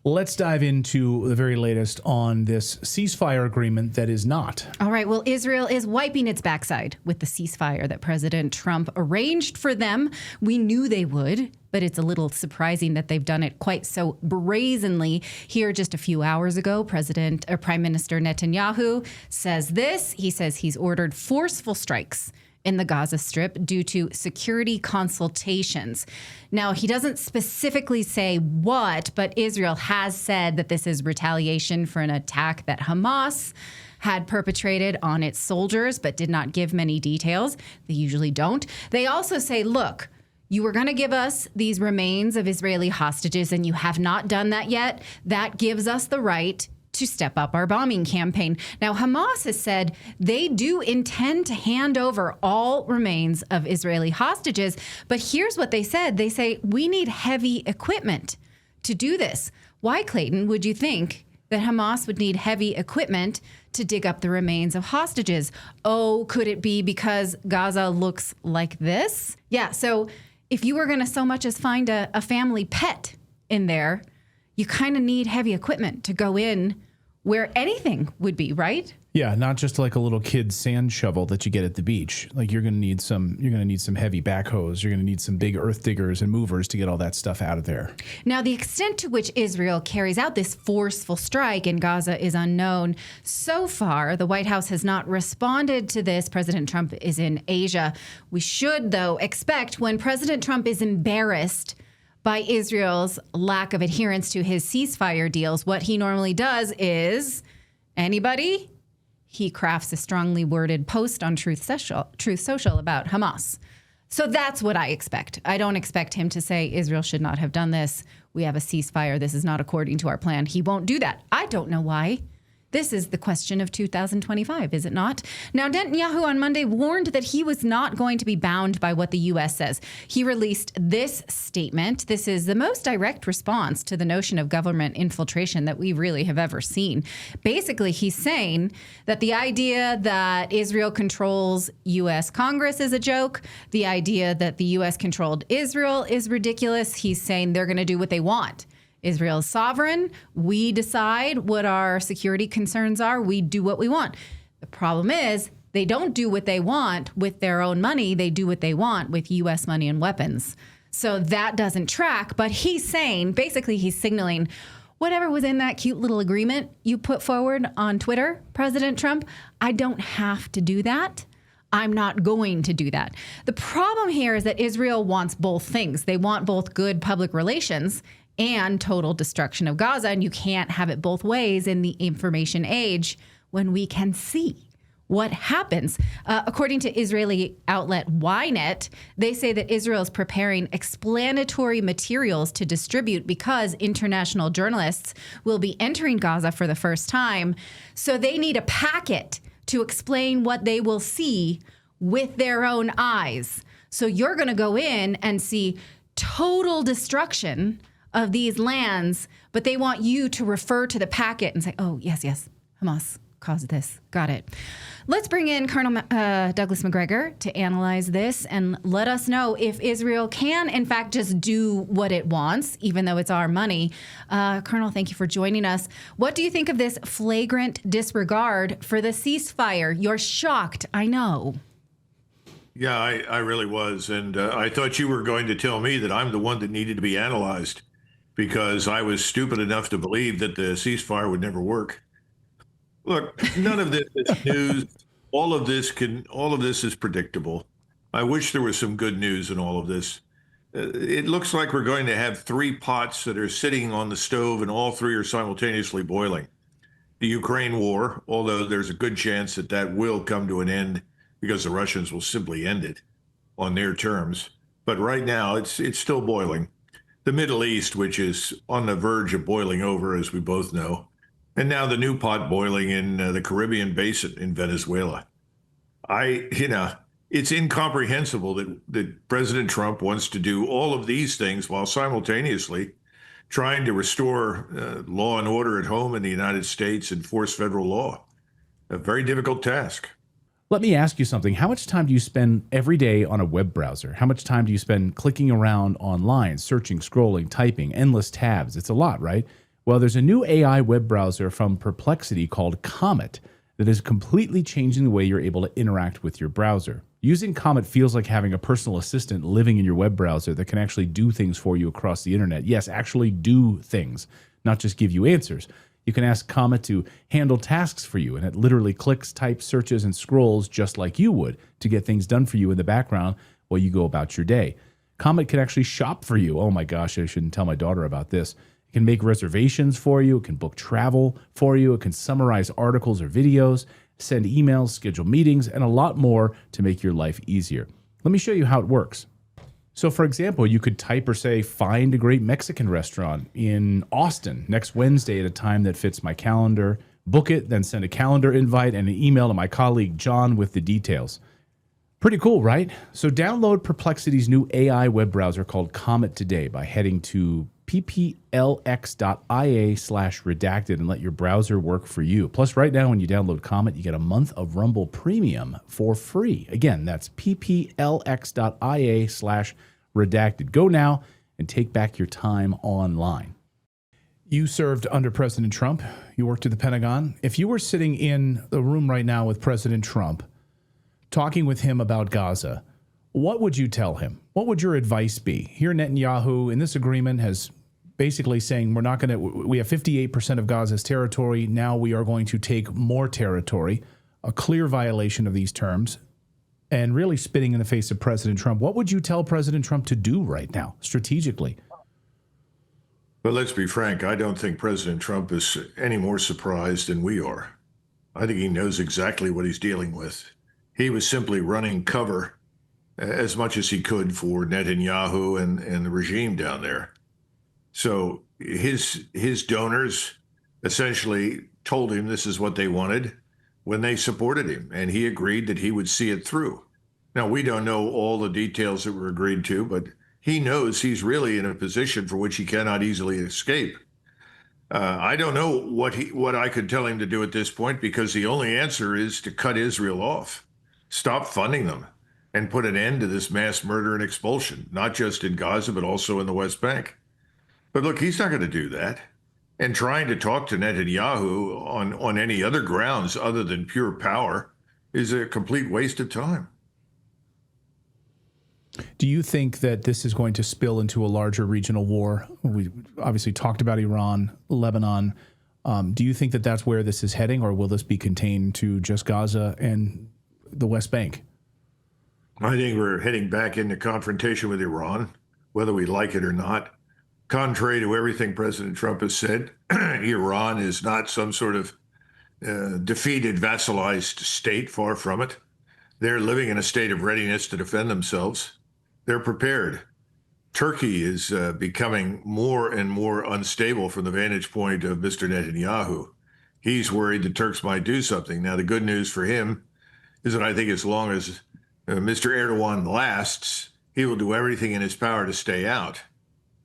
Let's dive into the very latest on this ceasefire agreement that is not. All right. Well, Israel is wiping its backside with the ceasefire that President Trump arranged for them. We knew they would, but it's a little surprising that they've done it quite so brazenly. Here just a few hours ago, Prime Minister Netanyahu says this. He says he's ordered forceful strikes in the Gaza Strip due to security consultations. Now, he doesn't specifically say what, but Israel has said that this is retaliation for an attack that Hamas had perpetrated on its soldiers, but did not give many details. They usually don't. They also say, look, you were going to give us these remains of Israeli hostages, and you have not done that yet. That gives us the right to step up our bombing campaign. Now, Hamas has said they do intend to hand over all remains of Israeli hostages. But here's what they said. They say, we need heavy equipment to do this. Why, Clayton, would you think that Hamas would need heavy equipment to dig up the remains of hostages? Oh, could it be because Gaza looks like this? Yeah, so if you were going to so much as find a family pet in there, you kind of need heavy equipment to go in where anything would be, right? Yeah, not just like a little kid's sand shovel that you get at the beach. Like you're going to need some heavy backhoes. You're going to need some big earth diggers and movers to get all that stuff out of there. Now, the extent to which Israel carries out this forceful strike in Gaza is unknown. So far, the White House has not responded to this. President Trump is in Asia. We should, though, expect when President Trump is embarrassed by Israel's lack of adherence to his ceasefire deals, what he normally does is, anybody? He crafts a strongly worded post on Truth Social about Hamas. So that's what I expect. I don't expect him to say Israel should not have done this. We have a ceasefire. This is not according to our plan. He won't do that. I don't know why. This is the question of 2025, is it not? Now, Netanyahu on Monday warned that he was not going to be bound by what the U.S. says. He released this statement. This is the most direct response to the notion of government infiltration that we really have ever seen. Basically, he's saying that the idea that Israel controls U.S. Congress is a joke. The idea that the U.S. controlled Israel is ridiculous. He's saying they're going to do what they want. Israel is sovereign. We decide what our security concerns are. We do what we want. The problem is they don't do what they want with their own money. They do what they want with U.S. money and weapons. So that doesn't track. But he's saying, basically, he's signaling whatever was in that cute little agreement you put forward on Twitter, President Trump, I don't have to do that. I'm not going to do that. The problem here is that Israel wants both things. They want both good public relations and total destruction of Gaza. And you can't have it both ways in the information age when we can see what happens. According to Israeli outlet Ynet, they say that Israel is preparing explanatory materials to distribute because international journalists will be entering Gaza for the first time. So they need a packet to explain what they will see with their own eyes. So you're going to go in and see total destruction of these lands, but they want you to refer to the packet and say, oh, yes, Hamas caused this. Got it. Let's bring in Colonel Douglas Macgregor to analyze this and let us know if Israel can, in fact, just do what it wants, even though it's our money. Colonel, thank you for joining us. What do you think of this flagrant disregard for the ceasefire? You're shocked, I know. Yeah, I really was. And I thought you were going to tell me that I'm the one that needed to be analyzed because I was stupid enough to believe that the ceasefire would never work. Look, none of this is news. All of this is predictable. I wish there was some good news in all of this. It looks like we're going to have three pots that are sitting on the stove and all three are simultaneously boiling. The Ukraine war, although there's a good chance that that will come to an end because the Russians will simply end it on their terms. But right now, it's still boiling. The Middle East, which is on the verge of boiling over, as we both know. And now the new pot boiling in the Caribbean basin in Venezuela. It's incomprehensible that President Trump wants to do all of these things while simultaneously trying to restore law and order at home in the United States and enforce federal law. A very difficult task. Let me ask you something. How much time do you spend every day on a web browser? How much time do you spend clicking around online, searching, scrolling, typing, endless tabs? It's a lot, right? Well, there's a new AI web browser from Perplexity called Comet that is completely changing the way you're able to interact with your browser. Using Comet feels like having a personal assistant living in your web browser that can actually do things for you across the internet. Yes, actually do things, not just give you answers. You can ask Comet to handle tasks for you, and it literally clicks, types, searches, and scrolls just like you would to get things done for you in the background while you go about your day. Comet can actually shop for you. Oh my gosh, I shouldn't tell my daughter about this. It can make reservations for you. It can book travel for you. It can summarize articles or videos, send emails, schedule meetings, and a lot more to make your life easier. Let me show you how it works. So for example, you could type or say, find a great Mexican restaurant in Austin next Wednesday at a time that fits my calendar, book it, then send a calendar invite and an email to my colleague John with the details. Pretty cool, right? So download Perplexity's new AI web browser called Comet today by heading to pplx.ia/redacted and let your browser work for you. Plus, right now when you download Comet, you get a month of Rumble Premium for free. Again, that's pplx.ia/redacted. Go now and take back your time online. You served under President Trump. You worked at the Pentagon. If you were sitting in the room right now with President Trump, talking with him about Gaza, what would you tell him? What would your advice be? Here, Netanyahu, in this agreement, has basically saying we have 58% of Gaza's territory. Now we are going to take more territory, a clear violation of these terms, and really spitting in the face of President Trump. What would you tell President Trump to do right now, strategically? But let's be frank, I don't think President Trump is any more surprised than we are. I think he knows exactly what he's dealing with. He was simply running cover as much as he could for Netanyahu and the regime down there. So his donors essentially told him this is what they wanted when they supported him, and he agreed that he would see it through. Now, we don't know all the details that were agreed to, but he knows he's really in a position for which he cannot easily escape. I don't know what I could tell him to do at this point, because the only answer is to cut Israel off, stop funding them, and put an end to this mass murder and expulsion, not just in Gaza, but also in the West Bank. But look, he's not going to do that. And trying to talk to Netanyahu on any other grounds other than pure power is a complete waste of time. Do you think that this is going to spill into a larger regional war? We obviously talked about Iran, Lebanon. Do you think that that's where this is heading, or will this be contained to just Gaza and the West Bank? I think we're heading back into confrontation with Iran, whether we like it or not. Contrary to everything President Trump has said, Iran is not some sort of defeated, vassalized state, far from it. They're living in a state of readiness to defend themselves. They're prepared. Turkey is becoming more and more unstable from the vantage point of Mr. Netanyahu. He's worried the Turks might do something. Now, the good news for him is that I think as long as Mr. Erdogan lasts, he will do everything in his power to stay out.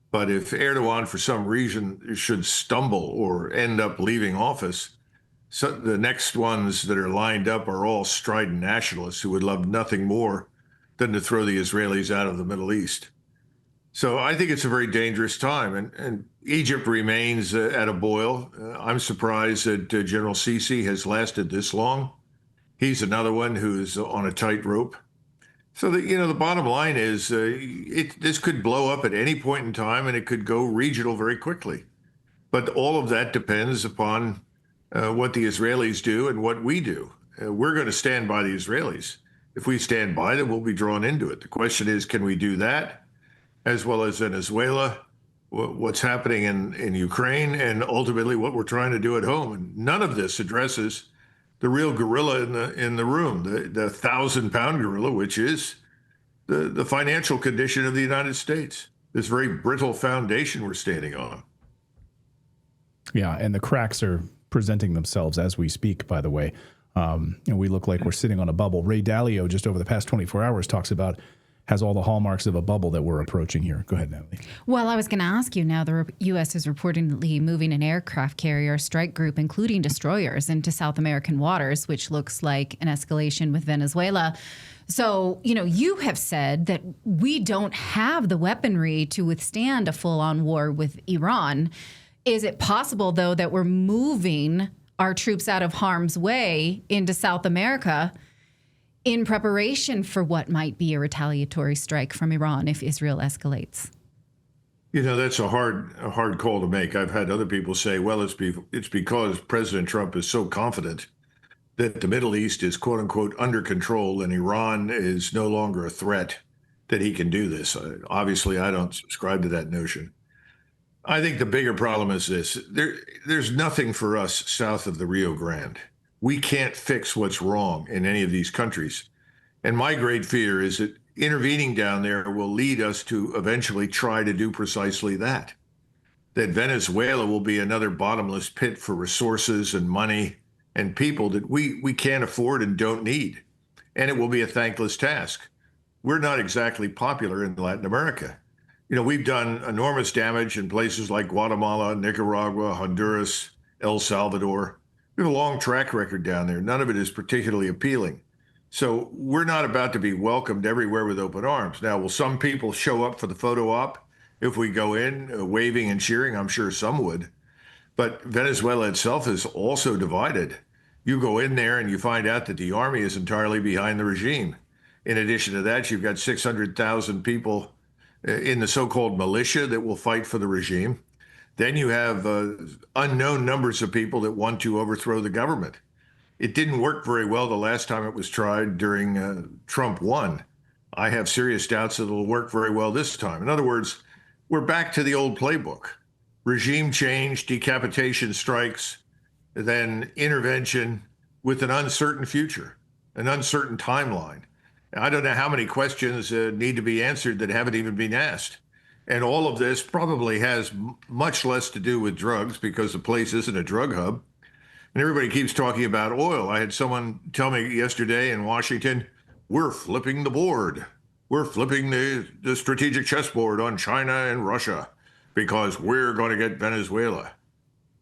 But if Erdogan, for some reason, should stumble or end up leaving office, so the next ones that are lined up are all strident nationalists who would love nothing more than to throw the Israelis out of the Middle East. So I think it's a very dangerous time. And Egypt remains at a boil. I'm surprised that General Sisi has lasted this long. He's another one who's on a tightrope. So the bottom line is this could blow up at any point in time, and it could go regional very quickly. But all of that depends upon what the Israelis do and what we do. We're going to stand by the Israelis. If we stand by them, we'll be drawn into it. The question is, can we do that, as well as Venezuela, what's happening in Ukraine, and ultimately what we're trying to do at home? And none of this addresses the real gorilla in the room, the 1,000-pound gorilla, which is the financial condition of the United States, this very brittle foundation we're standing on. Yeah, and the cracks are presenting themselves as we speak, by the way. We look like we're sitting on a bubble. Ray Dalio, just over the past 24 hours, has all the hallmarks of a bubble that we're approaching here. Go ahead, Natalie. Well, I was going to ask you now, the U.S. is reportedly moving an aircraft carrier strike group, including destroyers, into South American waters, which looks like an escalation with Venezuela. So, you have said that we don't have the weaponry to withstand a full-on war with Iran. Is it possible, though, that we're moving our troops out of harm's way into South America in preparation for what might be a retaliatory strike from Iran if Israel escalates? You know, that's a hard call to make. I've had other people say, well, it's because President Trump is so confident that the Middle East is, quote unquote, under control and Iran is no longer a threat that he can do this. Obviously, I don't subscribe to that notion. I think the bigger problem is this. There's nothing for us south of the Rio Grande. We can't fix what's wrong in any of these countries. And my great fear is that intervening down there will lead us to eventually try to do precisely that. That Venezuela will be another bottomless pit for resources and money and people that we can't afford and don't need. And it will be a thankless task. We're not exactly popular in Latin America. You know, we've done enormous damage in places like Guatemala, Nicaragua, Honduras, El Salvador. We have a long track record down there. None of it is particularly appealing. So we're not about to be welcomed everywhere with open arms. Now, will some people show up for the photo op if we go in waving and cheering? I'm sure some would. But Venezuela itself is also divided. You go in there and you find out that the army is entirely behind the regime. In addition to that, you've got 600,000 people in the so-called militia that will fight for the regime. Then you have unknown numbers of people that want to overthrow the government. It didn't work very well the last time it was tried during Trump 1. I have serious doubts that it'll work very well this time. In other words, we're back to the old playbook. Regime change, decapitation strikes, then intervention with an uncertain future, an uncertain timeline. I don't know how many questions need to be answered that haven't even been asked. And all of this probably has much less to do with drugs because the place isn't a drug hub. And everybody keeps talking about oil. I had someone tell me yesterday in Washington, we're flipping the board. We're flipping the strategic chessboard on China and Russia because we're going to get Venezuela.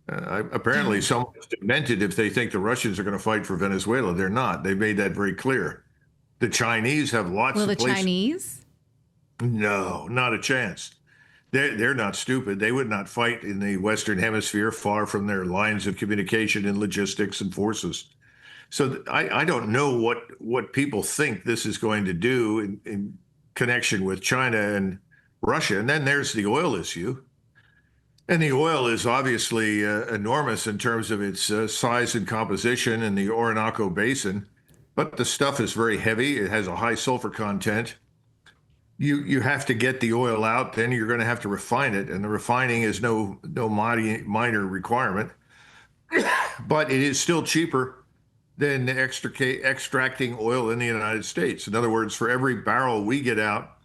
Apparently, someone is demented if they think the Russians are going to fight for Venezuela. They're not. They made that very clear. The Chinese have lots of places. Will the Chinese? No, not a chance. They're not stupid. They would not fight in the Western Hemisphere far from their lines of communication and logistics and forces. So I don't know what people think this is going to do in connection with China and Russia. And then there's the oil issue. And the oil is obviously enormous in terms of its size and composition in the Orinoco Basin. But the stuff is very heavy. It has a high sulfur content. You have to get the oil out, then you're going to have to refine it. And the refining is no minor requirement. But it is still cheaper than extracting oil in the United States. In other words, for every barrel we get out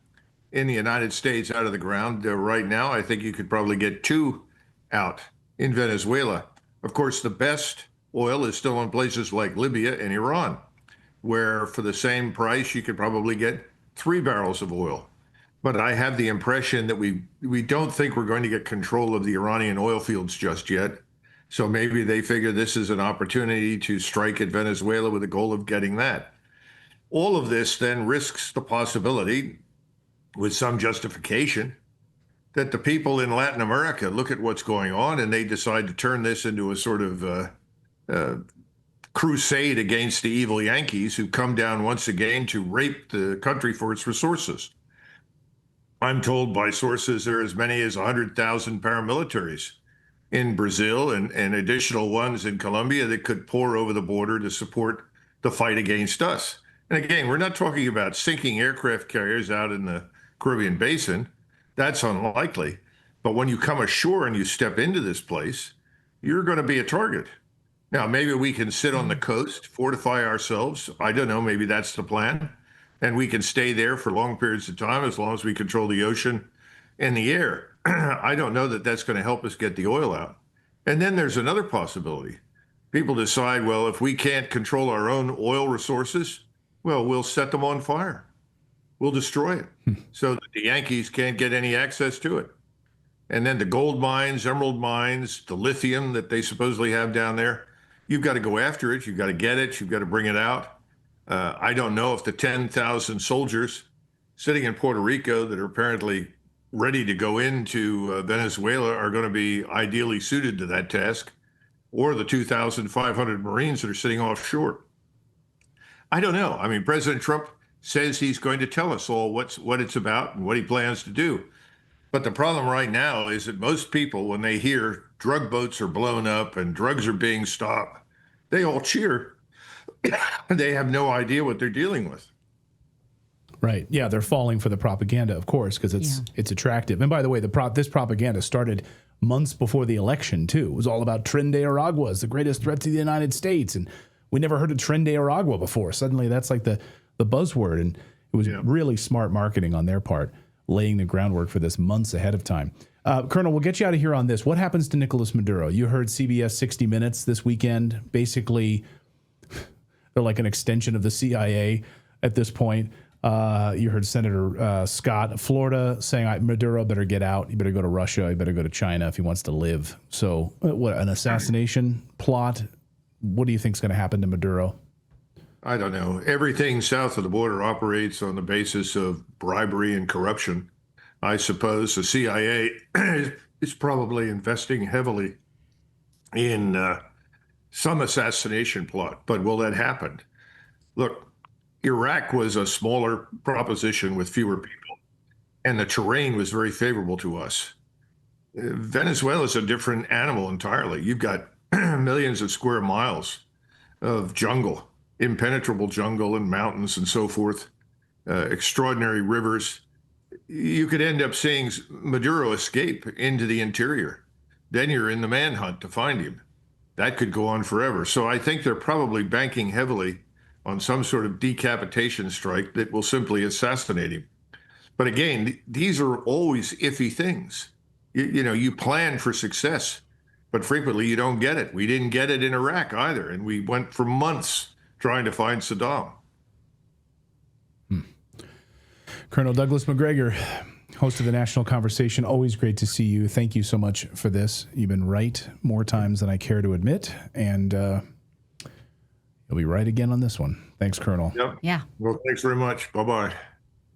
in the United States out of the ground right now, I think you could probably get 2 out in Venezuela. Of course, the best oil is still in places like Libya and Iran, where for the same price, you could probably get 3 barrels of oil. But I have the impression that we don't think we're going to get control of the Iranian oil fields just yet. So maybe they figure this is an opportunity to strike at Venezuela with the goal of getting that. All of this then risks the possibility, with some justification, that the people in Latin America look at what's going on and they decide to turn this into a sort of crusade against the evil Yankees who come down once again to rape the country for its resources. I'm told by sources there are as many as 100,000 paramilitaries in Brazil and additional ones in Colombia that could pour over the border to support the fight against us. And again, we're not talking about sinking aircraft carriers out in the Caribbean Basin. That's unlikely. But when you come ashore and you step into this place, you're going to be a target. Now, maybe we can sit on the coast, fortify ourselves. I don't know, maybe that's the plan. And we can stay there for long periods of time as long as we control the ocean and the air. I don't know that that's going to help us get the oil out. And then there's another possibility. People decide, well, if we can't control our own oil resources, well, we'll set them on fire. We'll destroy it so that the Yankees can't get any access to it. And then the gold mines, emerald mines, the lithium that they supposedly have down there, you've got to go after it. You've got to get it. You've got to bring it out. I don't know if the 10,000 soldiers sitting in Puerto Rico that are apparently ready to go into Venezuela are going to be ideally suited to that task, or the 2,500 Marines that are sitting offshore. I don't know. I mean, President Trump says he's going to tell us all what it's about and what he plans to do. But the problem right now is that most people, when they hear drug boats are blown up and drugs are being stopped, they all cheer. They have no idea what they're dealing with. Right. Yeah, they're falling for the propaganda, of course, because it's attractive. And by the way, this propaganda started months before the election, too. It was all about Tren de Aragua is the greatest threat to the United States. And we never heard of Tren de Aragua before. Suddenly, that's like the buzzword. And it was really smart marketing on their part, laying the groundwork for this months ahead of time. Colonel, we'll get you out of here on this. What happens to Nicolas Maduro? You heard CBS 60 Minutes this weekend. Basically, they're like an extension of the CIA at this point. You heard Senator Scott of Florida saying, Maduro better get out. He better go to Russia. He better go to China if he wants to live. So what, an assassination plot? What do you think is going to happen to Maduro? I don't know. Everything south of the border operates on the basis of bribery and corruption. I suppose the CIA is probably investing heavily in some assassination plot. But will that happen? Look, Iraq was a smaller proposition with fewer people, and the terrain was very favorable to us. Venezuela is a different animal entirely. You've got millions of square miles of jungle, impenetrable jungle and mountains and so forth, extraordinary rivers. You could end up seeing Maduro escape into the interior. Then you're in the manhunt to find him. That could go on forever. So I think they're probably banking heavily on some sort of decapitation strike that will simply assassinate him. But again, these are always iffy things. You plan for success, but frequently you don't get it. We didn't get it in Iraq either, and we went for months trying to find Saddam. Colonel Douglas Macgregor, host of the National Conversation, always great to see you. Thank you so much for this. You've been right more times than I care to admit, and you'll be right again on this one. Thanks, Colonel. Yep. Yeah. Well, thanks very much. Bye-bye.